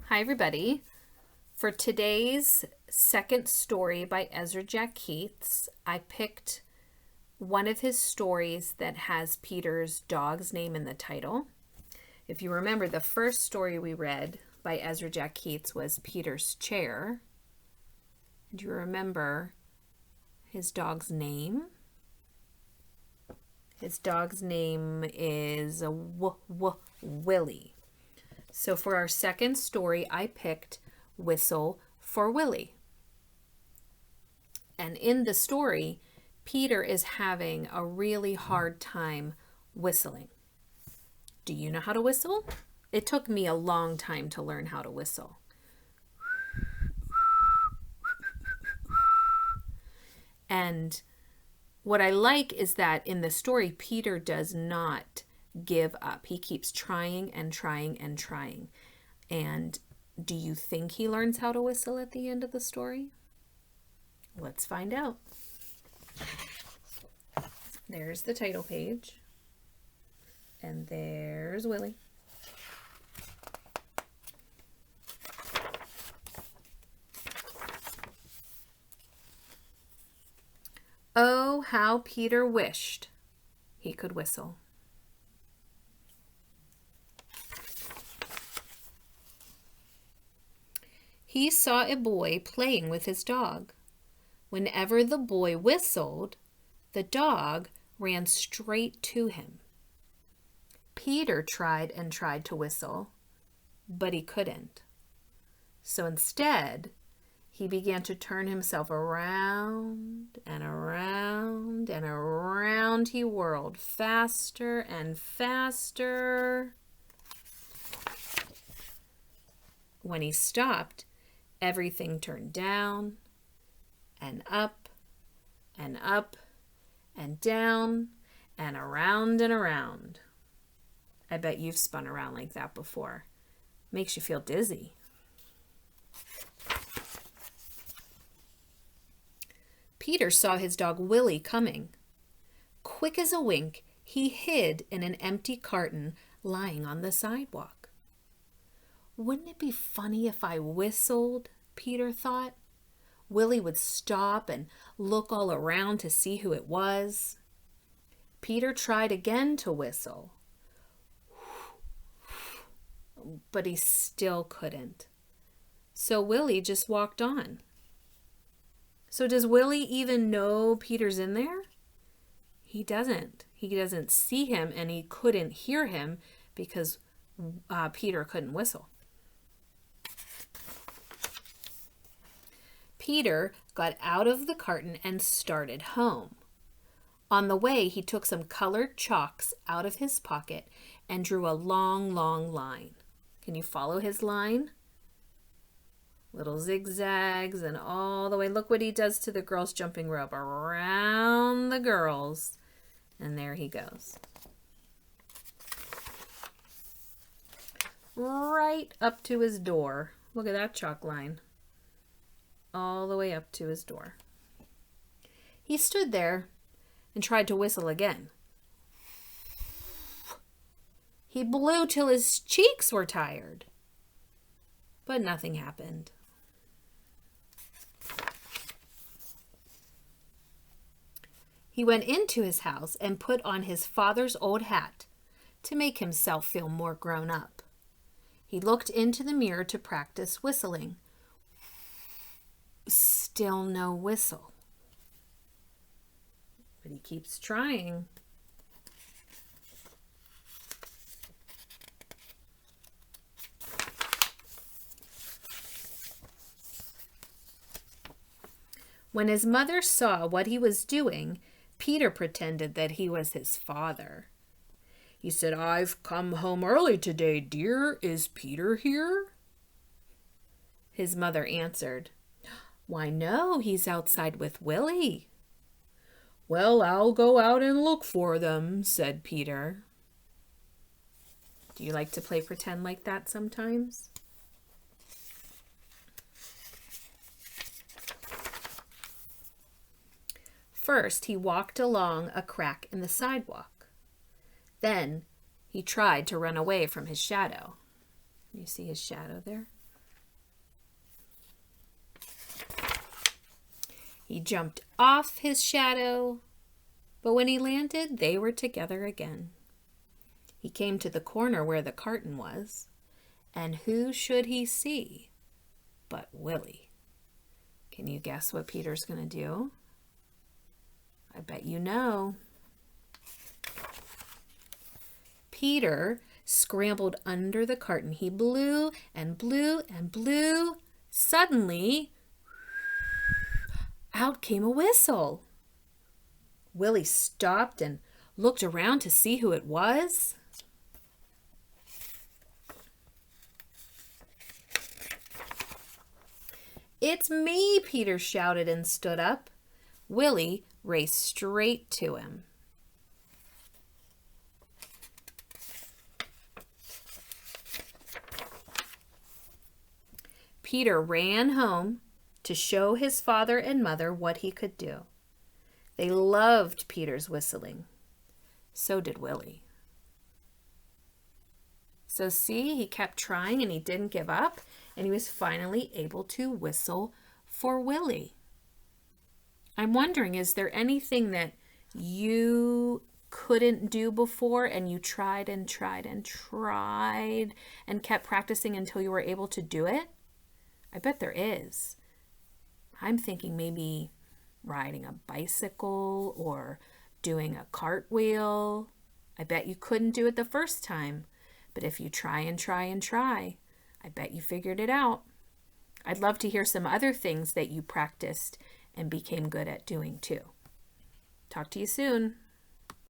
Hi, everybody. For today's second story by Ezra Jack Keats, I picked one of his stories that has Peter's dog's name in the title. If you remember, the first story we read by Ezra Jack Keats was Peter's Chair. Do you remember his dog's name? His dog's name is Willie. So for our second story, I picked Whistle for Willie. And in the story, Peter is having a really hard time whistling. Do you know how to whistle? It took me a long time to learn how to whistle. And what I like is that in the story, Peter does not give up. He keeps trying and trying and trying. And do you think he learns how to whistle at the end of the story? Let's find out. There's the title page. And there's Willie. Oh, how Peter wished he could whistle. He saw a boy playing with his dog. Whenever the boy whistled, the dog ran straight to him. Peter tried and tried to whistle, but he couldn't. So instead, he began to turn himself around and around and around. He whirled faster and faster. When he stopped, everything turned down and up and up and down and around and around. I bet you've spun around like that before. Makes you feel dizzy. Peter saw his dog Willie coming. Quick as a wink, he hid in an empty carton lying on the sidewalk. Wouldn't it be funny if I whistled? Peter thought. Willie would stop and look all around to see who it was. Peter tried again to whistle, but he still couldn't. So Willie just walked on. So does Willie even know Peter's in there? He doesn't. He doesn't see him, and he couldn't hear him because Peter couldn't whistle. Peter got out of the carton and started home. On the way, he took some colored chalks out of his pocket and drew a long, long line. Can you follow his line? Little zigzags and all the way. Look what he does to the girls' jumping rope. Around the girls. And there he goes. Right up to his door. Look at that chalk line. All the way up to his door. He stood there and tried to whistle again. He blew till his cheeks were tired, but nothing happened. He went into his house and put on his father's old hat to make himself feel more grown up. He looked into the mirror to practice whistling. Still no whistle. But he keeps trying. When his mother saw what he was doing, Peter pretended that he was his father. He said, "I've come home early today, dear. Is Peter here?" His mother answered, "Why, no, he's outside with Willie." "Well, I'll go out and look for them," said Peter. Do you like to play pretend like that sometimes? First, he walked along a crack in the sidewalk. Then he tried to run away from his shadow. You see his shadow there? He jumped off his shadow, but when he landed, they were together again. He came to the corner where the carton was, and who should he see but Willie? Can you guess what Peter's going to do? I bet you know. Peter scrambled under the carton. He blew and blew and blew. Suddenly, out came a whistle. Willie stopped and looked around to see who it was. "It's me," Peter shouted and stood up. Willie raced straight to him. Peter ran home to show his father and mother what he could do. They loved Peter's whistling. So did Willie. So see, he kept trying and he didn't give up, and he was finally able to whistle for Willie. I'm wondering, is there anything that you couldn't do before and you tried and tried and tried and kept practicing until you were able to do it? I bet there is. I'm thinking maybe riding a bicycle or doing a cartwheel. I bet you couldn't do it the first time, but if you try and try and try, I bet you figured it out. I'd love to hear some other things that you practiced and became good at doing too. Talk to you soon.